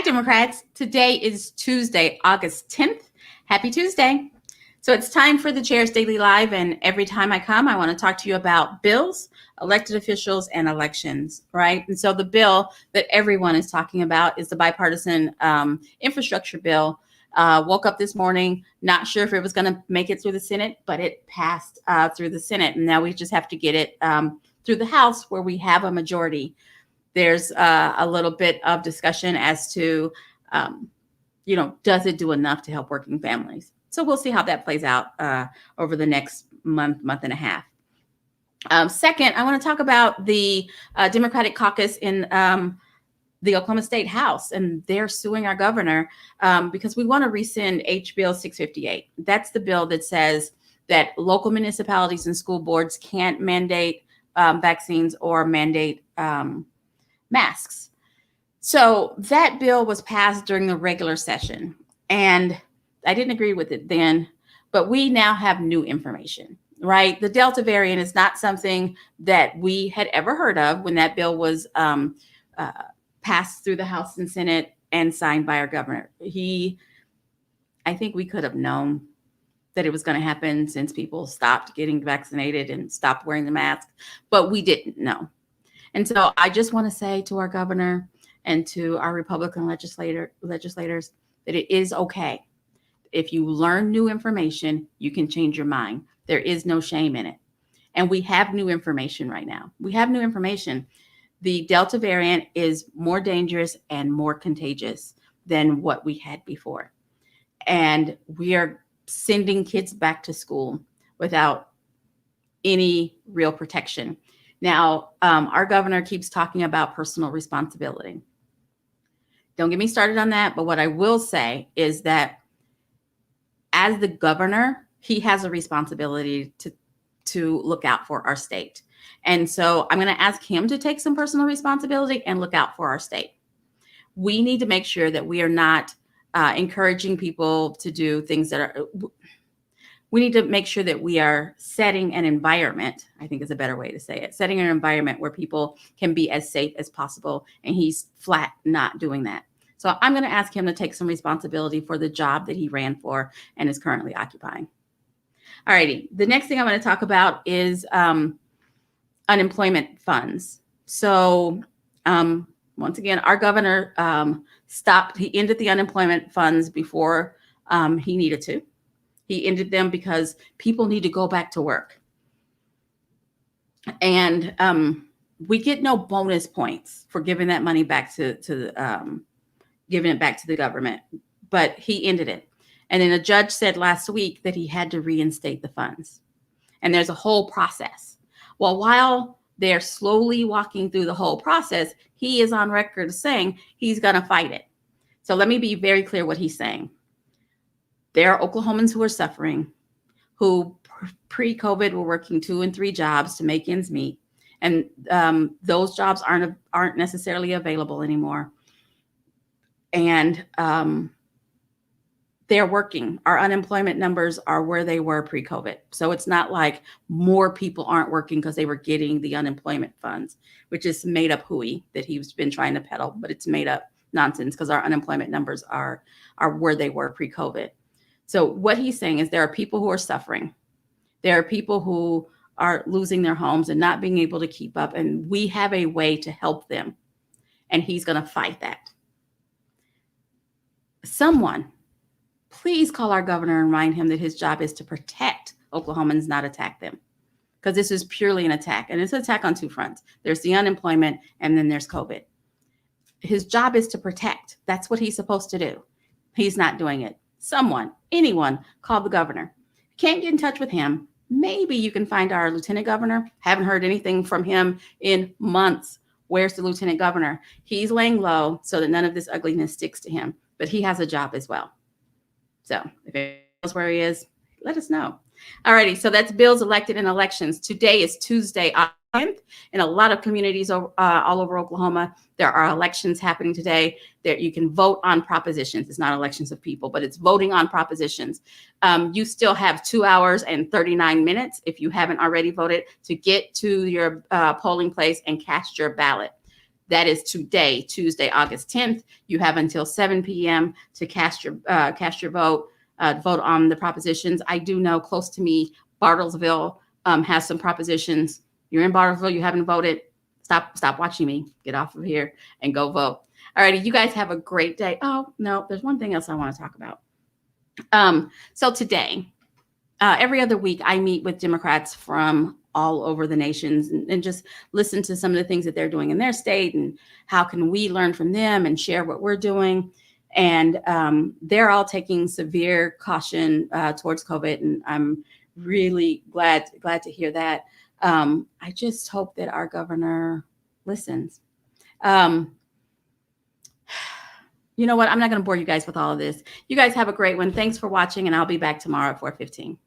Hi, Democrats. Today is Tuesday, August 10th. Happy Tuesday. So it's time for the Chair's Daily Live, and every time I come, I want to talk to you about bills, elected officials, and elections, right? And so the bill that everyone is talking about is the bipartisan infrastructure bill. Woke up this morning, not sure if it was going to make it through the Senate, but it passed through the Senate, and now we just have to get it through the House, where we have a majority. There's a little bit of discussion as to, does it do enough to help working families? So we'll see how that plays out over the next month and a half. Second, I want to talk about the Democratic caucus in the Oklahoma State House, and they're suing our governor because we want to rescind HB 658. That's the bill that says that local municipalities and school boards can't mandate vaccines or mandate masks. So that bill was passed during the regular session, and I didn't agree with it then, but we now have new information, right? The Delta variant is not something that we had ever heard of when that bill was passed through the House and Senate and signed by our governor. I think we could have known that it was going to happen since people stopped getting vaccinated and stopped wearing the mask, but we didn't know. And so I just want to say to our governor and to our Republican legislators that it is okay. If you learn new information, you can change your mind. There is no shame in it. And we have new information right now. We have new information. The Delta variant is more dangerous and more contagious than what we had before. And we are sending kids back to school without any real protection. Now, our governor keeps talking about personal responsibility. Don't get me started on that. But what I will say is that as the governor, he has a responsibility to look out for our state. And so I'm going to ask him to take some personal responsibility and look out for our state. We need to make sure that we are not encouraging people to do things that are... We need to make sure that we are setting an environment, I think is a better way to say it, setting an environment where people can be as safe as possible. And he's flat not doing that. So I'm going to ask him to take some responsibility for the job that he ran for and is currently occupying. All righty. The next thing I want to talk about is unemployment funds. So once again, our governor he ended the unemployment funds before he needed to. He ended them because people need to go back to work. And we get no bonus points for giving that money back giving it back to the government, but he ended it. And then a judge said last week that he had to reinstate the funds. And there's a whole process. Well, while they're slowly walking through the whole process, he is on record saying he's going to fight it. So let me be very clear what he's saying. There are Oklahomans who are suffering, who pre-COVID were working 2 and 3 jobs to make ends meet. And those jobs aren't necessarily available anymore. And they're working. Our unemployment numbers are where they were pre-COVID. So it's not like more people aren't working because they were getting the unemployment funds, which is made up hooey that he's been trying to peddle, but it's made up nonsense because our unemployment numbers are where they were pre-COVID. So what he's saying is there are people who are suffering. There are people who are losing their homes and not being able to keep up. And we have a way to help them. And he's going to fight that. Someone, please call our governor and remind him that his job is to protect Oklahomans, not attack them. Because this is purely an attack. And it's an attack on 2 fronts. There's the unemployment and then there's COVID. His job is to protect. That's what he's supposed to do. He's not doing it. Someone, anyone, call the governor. Can't get in touch with him. Maybe you can find our lieutenant governor. Haven't heard anything from him in months. Where's the lieutenant governor? He's laying low so that none of this ugliness sticks to him. But he has a job as well. So if anyone knows where he is, let us know. All righty. So that's bills, elected, and elections. Today is Tuesday, August 10th. In a lot of communities all over Oklahoma, there are elections happening today. There you can vote on propositions. It's not elections of people, but it's voting on propositions. You still have 2 hours and 39 minutes, if you haven't already voted, to get to your polling place and cast your ballot. That is today, Tuesday, August 10th. You have until 7 p.m. to cast your vote, vote on the propositions. I do know close to me, Bartlesville has some propositions. You're in Bartlesville, you haven't voted. Stop watching me. Get off of here and go vote. All righty, you guys have a great day. Oh, no, there's one thing else I want to talk about. So today, every other week, I meet with Democrats from all over the nations and just listen to some of the things that they're doing in their state and how can we learn from them and share what we're doing. And they're all taking severe caution towards COVID, and I'm really glad to hear that. I just hope that our governor listens. You know what? I'm not going to bore you guys with all of this. You guys have a great one. Thanks for watching, and I'll be back tomorrow at 4:15.